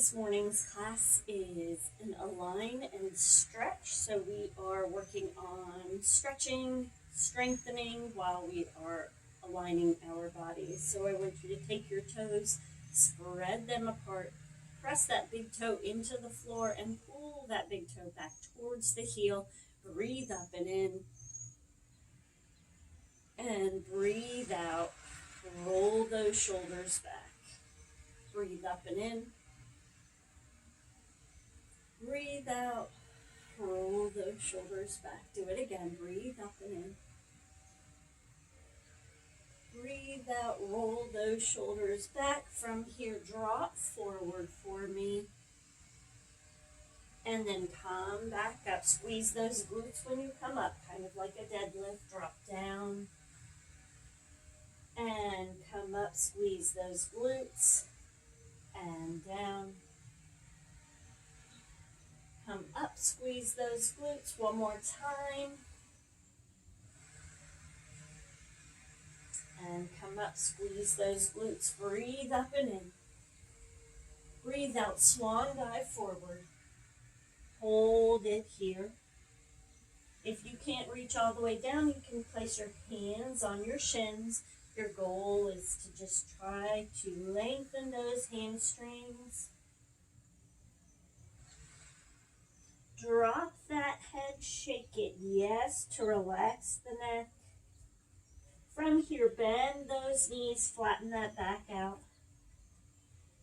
This morning's class is an align and stretch. So we are working on stretching, strengthening while we are aligning our bodies. So I want you to take your toes, spread them apart, press that big toe into the floor and pull that big toe back towards the heel. Breathe up and in and breathe out. Roll those shoulders back. Breathe up and in. Breathe out. Roll those shoulders back. Do it again. Breathe up and in. Breathe out. Roll those shoulders back. From here, drop forward for me. And then come back up. Squeeze those glutes when you come up, kind of like a deadlift. Drop down. And come up. Squeeze those glutes. And down. Come up, squeeze those glutes one more time. And come up, squeeze those glutes. Breathe up and in. Breathe out, swan dive forward. Hold it here. If you can't reach all the way down, you can place your hands on your shins. Your goal is to just try to lengthen those hamstrings. Drop that head, shake it, yes, to relax the neck. From here, bend those knees, flatten that back out.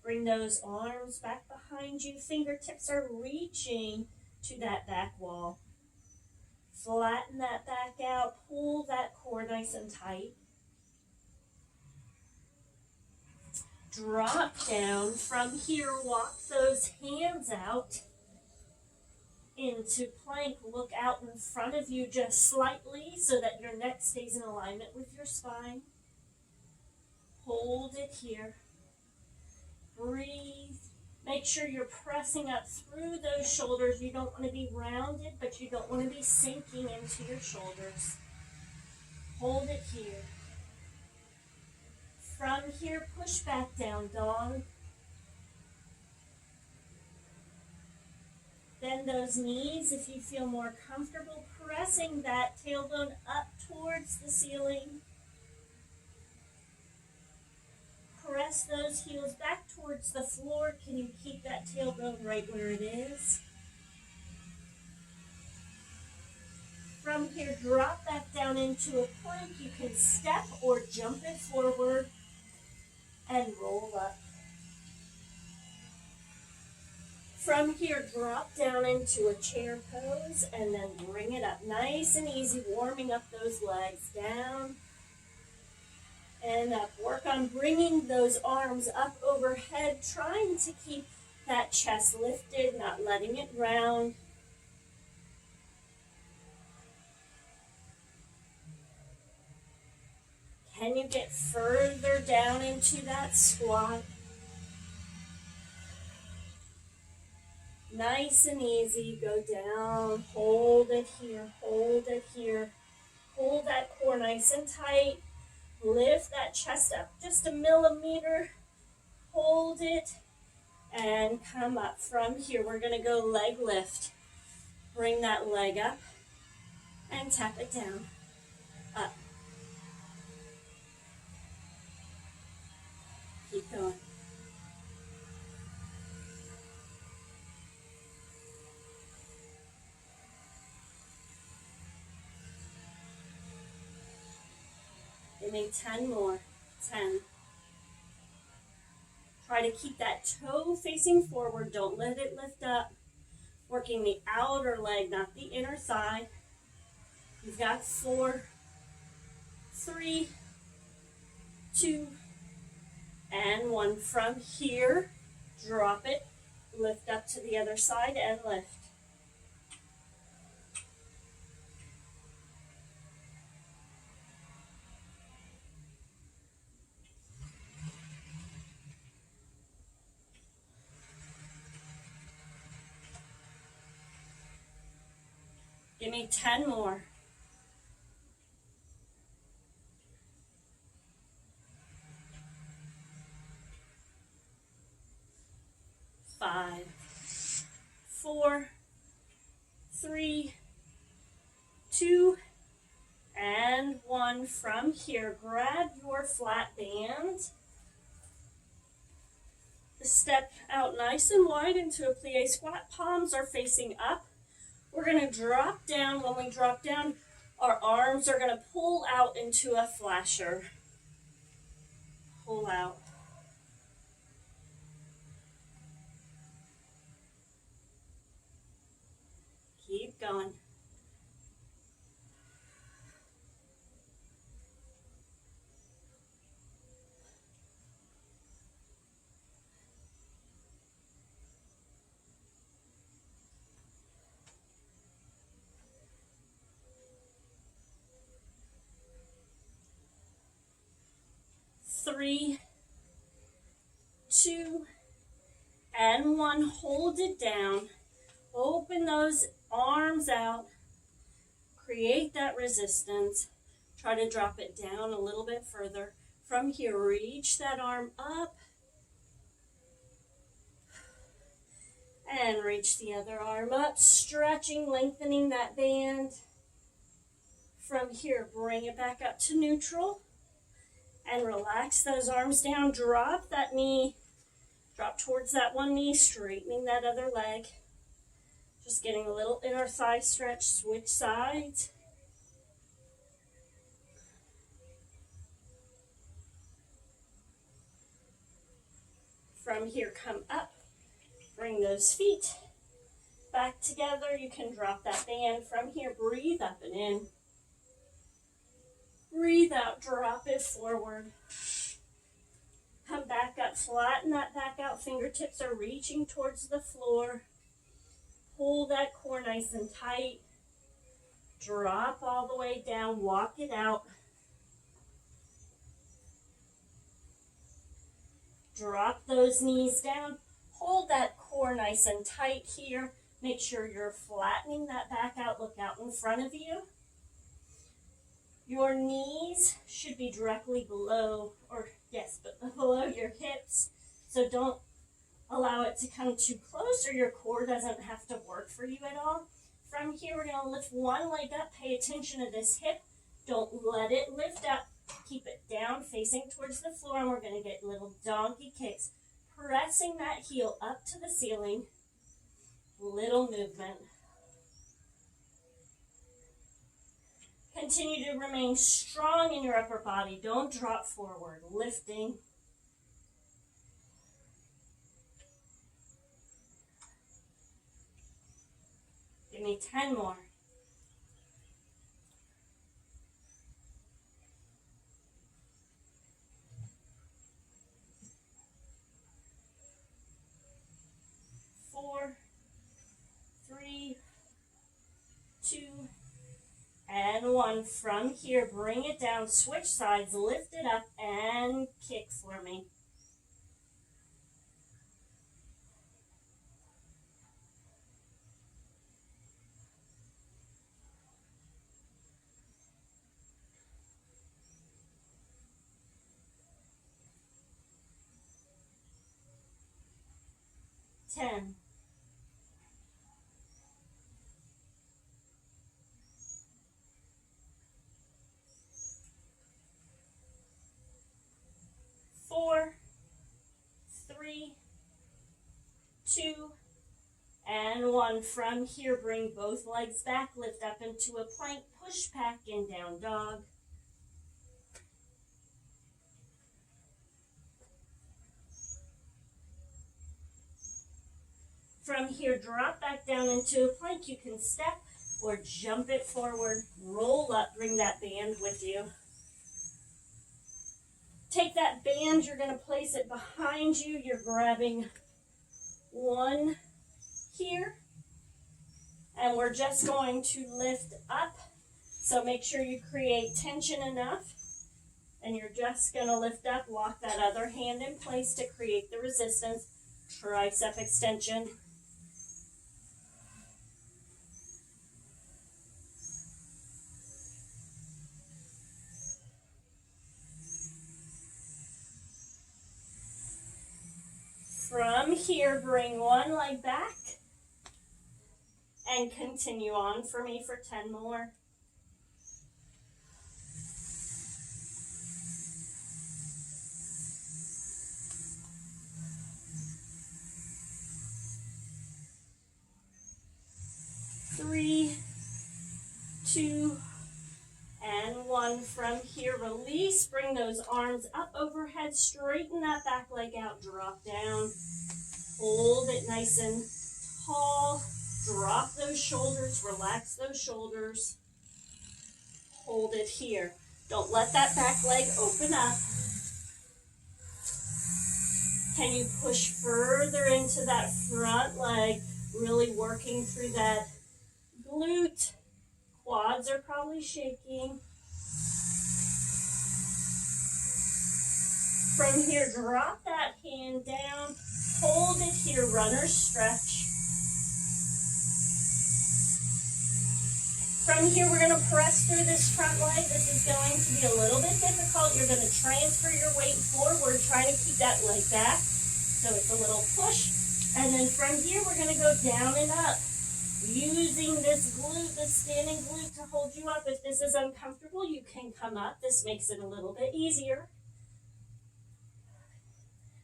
Bring those arms back behind you. Fingertips are reaching to that back wall. Flatten that back out, pull that core nice and tight. Drop down. From here, walk those hands out into plank. Look out in front of you just slightly so that your neck stays in alignment with your spine. Hold it here. Breathe. Make sure you're pressing up through those shoulders. You don't want to be rounded, but you don't want to be sinking into your shoulders. Hold it here. From here, push back down, dog. Bend those knees if you feel more comfortable, pressing that tailbone up towards the ceiling. Press those heels back towards the floor. Can you keep that tailbone right where it is? From here, drop back down into a plank. You can step or jump it forward and roll up. From here, drop down into a chair pose and then bring it up. Nice and easy, warming up those legs. Down and up. Work on bringing those arms up overhead, trying to keep that chest lifted, not letting it round. Can you get further down into that squat? Nice and easy, go down, hold it here, hold it here. Hold that core nice and tight. Lift that chest up just a millimeter. Hold it and come up. From here, we're gonna go leg lift. Bring that leg up and tap it down, up. Keep going. Give me 10 more. 10. Try to keep that toe facing forward. Don't let it lift up. Working the outer leg, not the inner thigh. You've got 4, 3, 2, and 1. From here, drop it. Lift up to the other side and lift. Give me 10 more. 5, 4, 3, 2, and 1. From here, grab your flat band. Step out nice and wide into a plie squat. Palms are facing up. We're going to drop down. When we drop down, our arms are going to pull out into a flasher. Pull out. Keep going. Three, 2, and 1. Hold it down. Open those arms out. Create that resistance. Try to drop it down a little bit further. From here, reach that arm up. And reach the other arm up. Stretching, lengthening that band. From here, bring it back up to neutral. And relax those arms down. Drop that knee. Drop towards that one knee, straightening that other leg. Just getting a little inner thigh stretch. Switch sides. From here, come up. Bring those feet back together. You can drop that band. From here, breathe up and in. Breathe out, drop it forward. Come back up, flatten that back out. Fingertips are reaching towards the floor. Pull that core nice and tight. Drop all the way down, walk it out. Drop those knees down. Hold that core nice and tight here. Make sure you're flattening that back out. Look out in front of you. Your knees should be directly below, or yes, but below your hips. So don't allow it to come too close or your core doesn't have to work for you at all. From here, we're going to lift one leg up. Pay attention to this hip. Don't let it lift up. Keep it down, facing towards the floor, and we're going to get little donkey kicks. Pressing that heel up to the ceiling. Little movement. Continue to remain strong in your upper body. Don't drop forward. Lifting. Give me 10 more. 4, 3, 2, and 1. From here, bring it down, switch sides, lift it up, and kick for me. Ten. 4, 3, 2, and 1. From here, bring both legs back, lift up into a plank, push back in down dog. From here, drop back down into a plank. You can step or jump it forward, roll up, bring that band with you. Take that band, you're going to place it behind you. You're grabbing one here, and we're just going to lift up. So make sure you create tension enough, and you're just going to lift up, lock that other hand in place to create the resistance. Tricep extension. From here, bring one leg back and continue on for me for 10 more. Three, two, and one. From here, release. Bring those arms up overhead. Straighten that back leg out. Drop down. Hold it nice and tall. Drop those shoulders. Relax those shoulders. Hold it here. Don't let that back leg open up. Can you push further into that front leg? Really working through that glute. Quads are probably shaking. From here, drop that hand down. Hold it here, runner's stretch. From here, we're going to press through this front leg. This is going to be a little bit difficult. You're going to transfer your weight forward, trying to keep that leg back. So it's a little push. And then from here, we're going to go down and up. Using this glute, this standing glute to hold you up. If this is uncomfortable, you can come up. This makes it a little bit easier.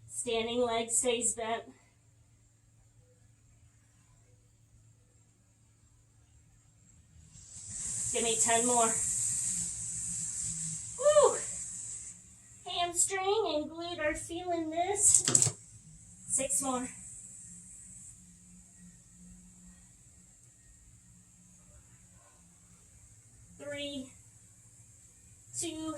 Standing leg stays bent. Give me 10 more. Woo! Hamstring and glute are feeling this. 6 more. 3, 2,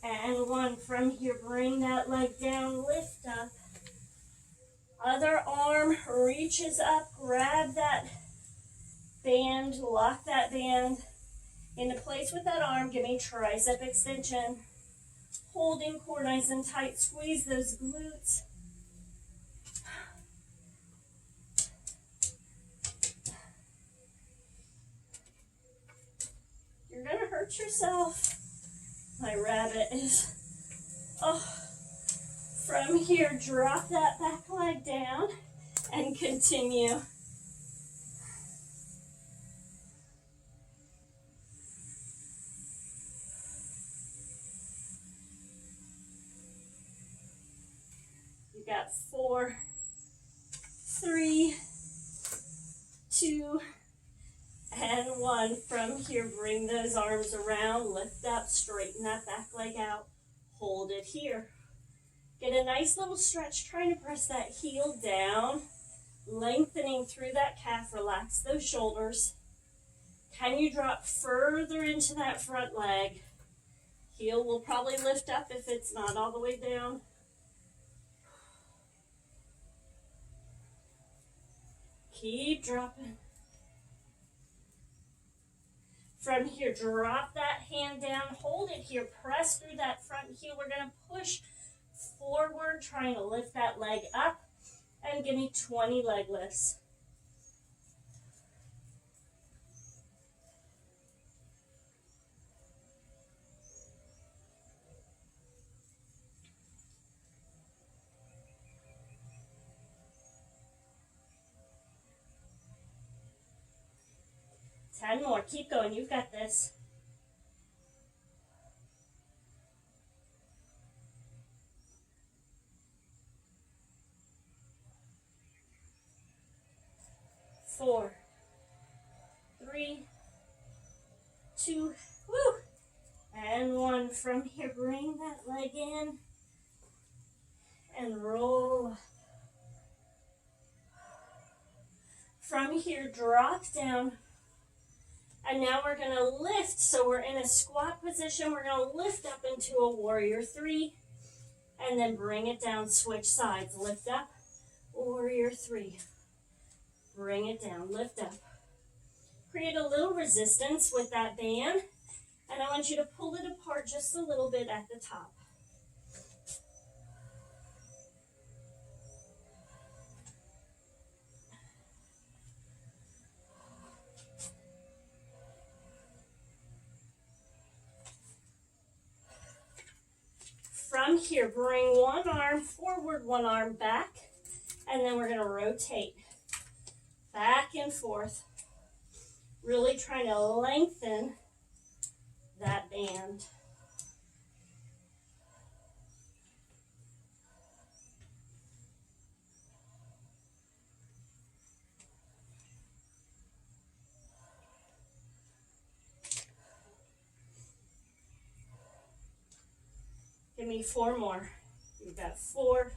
and 1. From here, bring that leg down, lift up. Other arm reaches up, grab that band, lock that band into place with that arm. Give me tricep extension. Holding core nice and tight. Squeeze those glutes. You're going to hurt yourself. My rabbit is, From here, drop that back leg down and continue. You got 4, 3, 2, and 1. From here, bring those arms around, lift up, straighten that back leg out, hold it here. Get a nice little stretch, trying to press that heel down, lengthening through that calf, relax those shoulders. Can you drop further into that front leg? Heel will probably lift up if it's not all the way down. Keep dropping. From here, drop that hand down, hold it here, press through that front heel. We're going to push forward, trying to lift that leg up, and give me 20 leg lifts. Ten more. Keep going. You've got this. 4, 3, 2, woo, and 1. From here, bring that leg in and roll. From here, drop down. And now we're going to lift. So we're in a squat position. We're going to lift up into a warrior 3. And then bring it down. Switch sides. Lift up. Warrior 3. Bring it down. Lift up. Create a little resistance with that band. And I want you to pull it apart just a little bit at the top. From here, bring one arm forward, one arm back. And then we're gonna rotate back and forth, really trying to lengthen that band. Give me 4 more. You've got 4,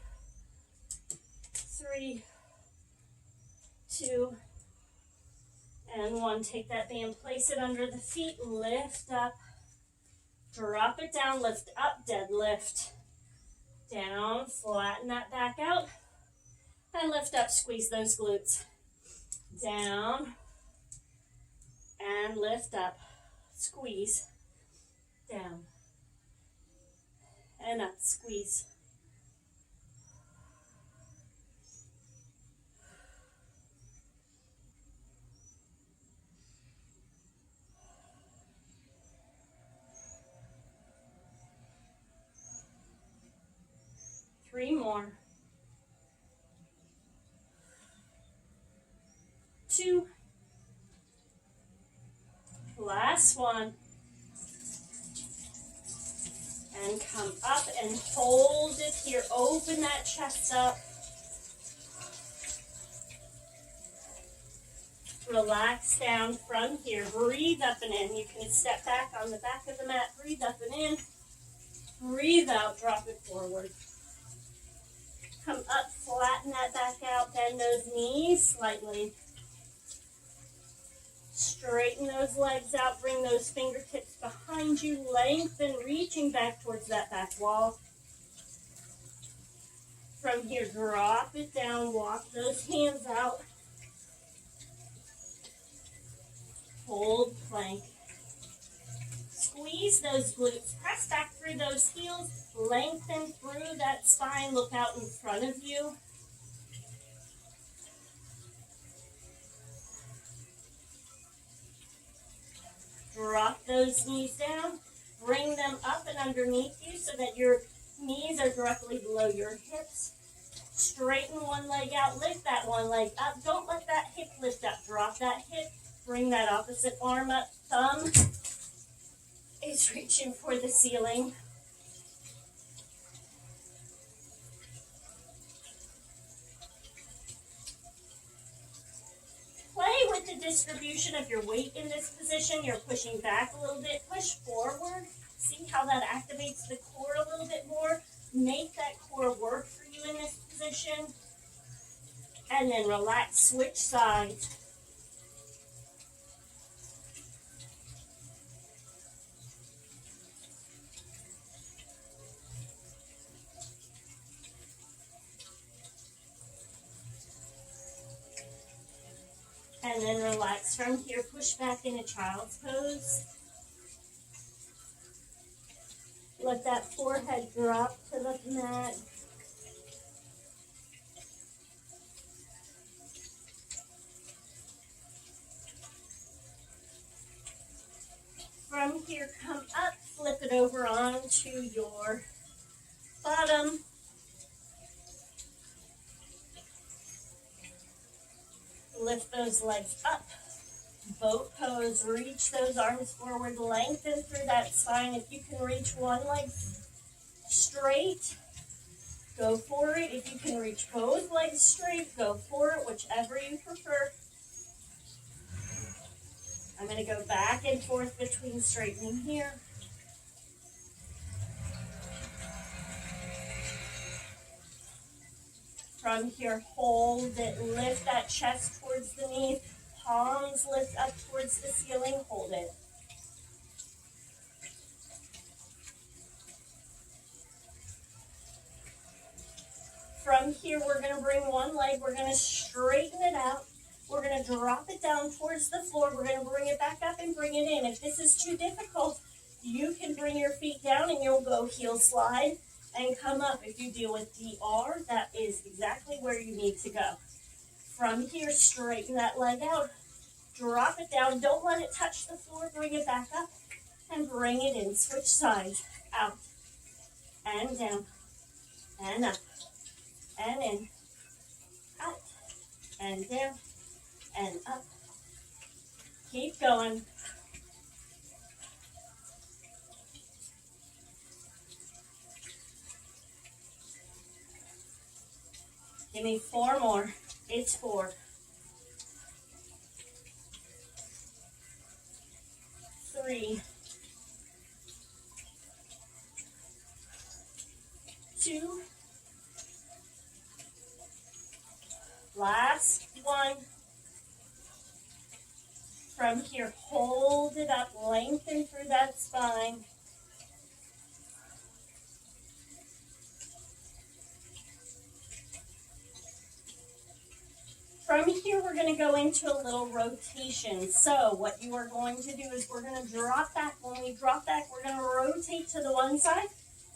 3, 2, and 1. Take that band, place it under the feet, lift up, drop it down, lift up, deadlift. Down, flatten that back out, and lift up, squeeze those glutes. Down, and lift up, squeeze, down, and up, squeeze. Three more. 2. Last one. And come up and hold it here. Open that chest up. Relax down from here. Breathe up and in. You can step back on the back of the mat. Breathe up and in. Breathe out. Drop it forward. Come up, flatten that back out. Bend those knees slightly. Straighten those legs out. Bring those fingertips behind you. Lengthen, reaching back towards that back wall. From here, drop it down. Walk those hands out. Hold plank. Squeeze those glutes. Press back through those heels. Lengthen through that spine. Look out in front of you. Drop those knees down. Bring them up and underneath you so that your knees are directly below your hips. Straighten one leg out. Lift that one leg up. Don't let that hip lift up. Drop that hip. Bring that opposite arm up. Thumb is reaching for the ceiling. Play with the distribution of your weight in this position. You're pushing back a little bit. Push forward. See how that activates the core a little bit more. Make that core work for you in this position. And then relax. Switch sides. And then relax from here. Push back into child's pose. Let that forehead drop to the mat. From here, come up, flip it over onto your bottom. Lift those legs up. Boat pose. Reach those arms forward. Lengthen through that spine. If you can reach one leg straight, go for it. If you can reach both legs straight, go for it, whichever you prefer. I'm going to go back and forth between straightening here. From here, hold it. Lift that chest towards the knees. Palms lift up towards the ceiling. Hold it. From here, we're going to bring one leg. We're going to straighten it out. We're going to drop it down towards the floor. We're going to bring it back up and bring it in. If this is too difficult, you can bring your feet down and you'll go heel slide and come up. If you deal with DR, that is exactly where you need to go. From here, straighten that leg out. Drop it down. Don't let it touch the floor. Bring it back up and bring it in. Switch sides. Out and down and up and in. and down, and up. Keep going. Give me 4 more. It's 4. 3, 2, last one. From here, hold it up, lengthen through that spine. From here, we're going to go into a little rotation. So what you are going to do is we're going to drop back. When we drop back, we're going to rotate to the one side,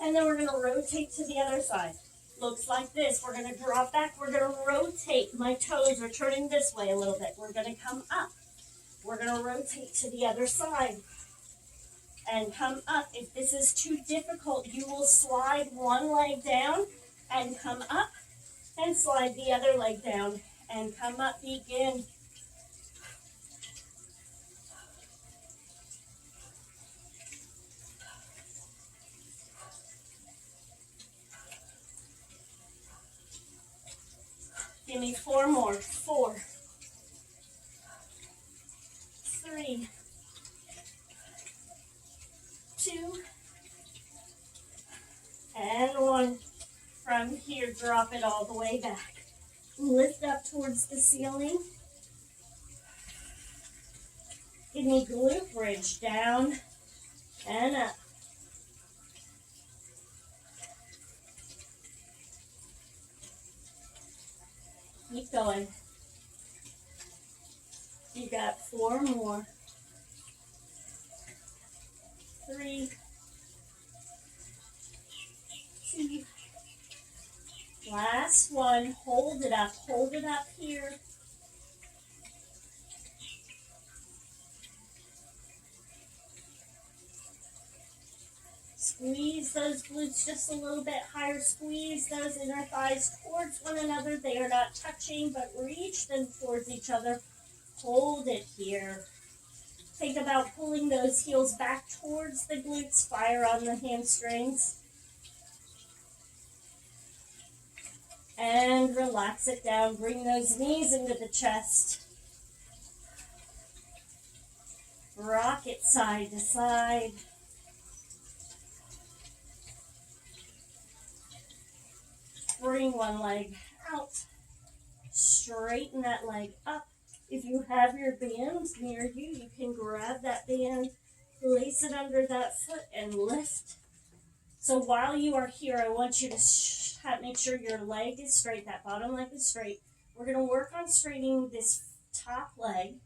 and then we're going to rotate to the other side. Looks like this. We're going to drop back. We're going to rotate. My toes are turning this way a little bit. We're going to come up. We're going to rotate to the other side and come up. If this is too difficult, you will slide one leg down and come up, and slide the other leg down and come up. Begin. Give me 4 more. 4, 3, 2, and 1. From here, drop it all the way back. Lift up towards the ceiling. Give me glute bridge, down and up. Keep going. You got 4 more. 3, 2, last one. Hold it up here. Squeeze those glutes just a little bit higher. Squeeze those inner thighs towards one another. They are not touching, but reach them towards each other. Hold it here. Think about pulling those heels back towards the glutes. Fire on the hamstrings. And relax it down. Bring those knees into the chest. Rock it side to side. Bring one leg out. Straighten that leg up. If you have your band near you, you can grab that band, place it under that foot, and lift. So while you are here, I want you to make sure your leg is straight, that bottom leg is straight. We're going to work on straightening this top leg.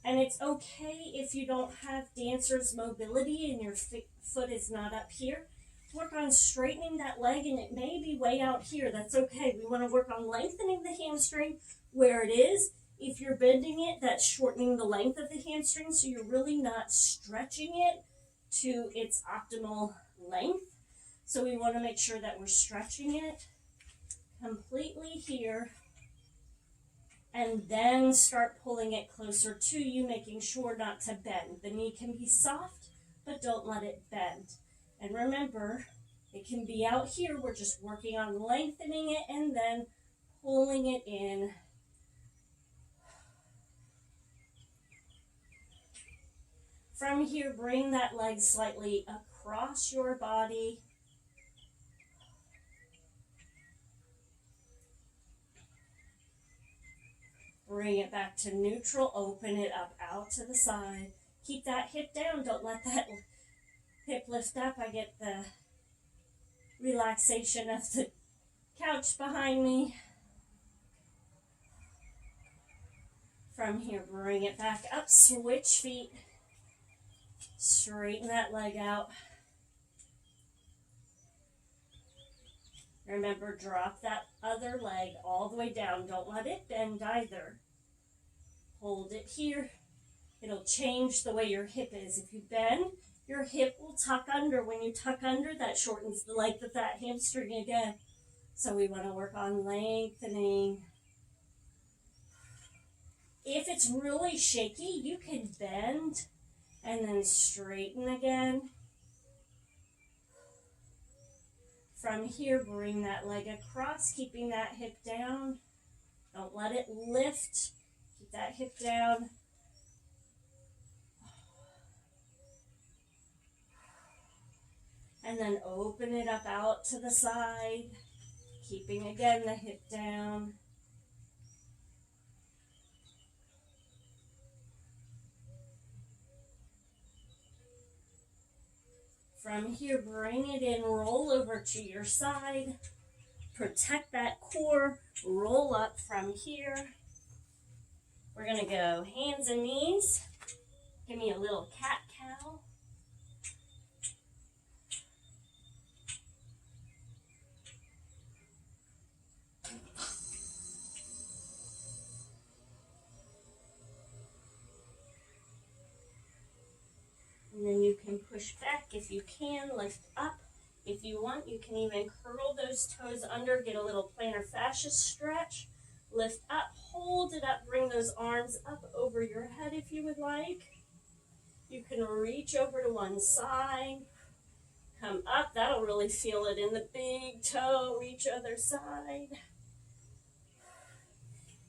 And it's okay if you don't have dancer's mobility and your foot is not up here. Work on straightening that leg, and it may be way out here. That's okay. We want to work on lengthening the hamstring where it is. If you're bending it, that's shortening the length of the hamstring, so you're really not stretching it to its optimal length. So we want to make sure that we're stretching it completely here, and then start pulling it closer to you, making sure not to bend. The knee can be soft, but don't let it bend. And remember, it can be out here. We're just working on lengthening it and then pulling it in. From here, bring that leg slightly across your body. Bring it back to neutral. Open it up out to the side. Keep that hip down. Don't let that hip lift up. I get the relaxation of the couch behind me. From here, bring it back up. Switch feet. Straighten that leg out. Remember, drop that other leg all the way down. Don't let it bend either. Hold it here. It'll change the way your hip is. If you bend, your hip will tuck under. When you tuck under, that shortens the length of that hamstring again. So we want to work on lengthening. If it's really shaky, you can bend and then straighten again. From here, bring that leg across, keeping that hip down. Don't let it lift. Keep that hip down. And then open it up out to the side, keeping again the hip down. From here, bring it in, roll over to your side. Protect that core, roll up from here. We're gonna go hands and knees. Give me a little cat-cow. And then you can push back if you can, lift up. If you want, you can even curl those toes under, get a little plantar fascia stretch. Lift up, hold it up, bring those arms up over your head if you would like. You can reach over to one side, come up, that'll really feel it in the big toe, reach other side.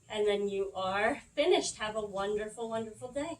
And then you are finished. Have a wonderful, wonderful day.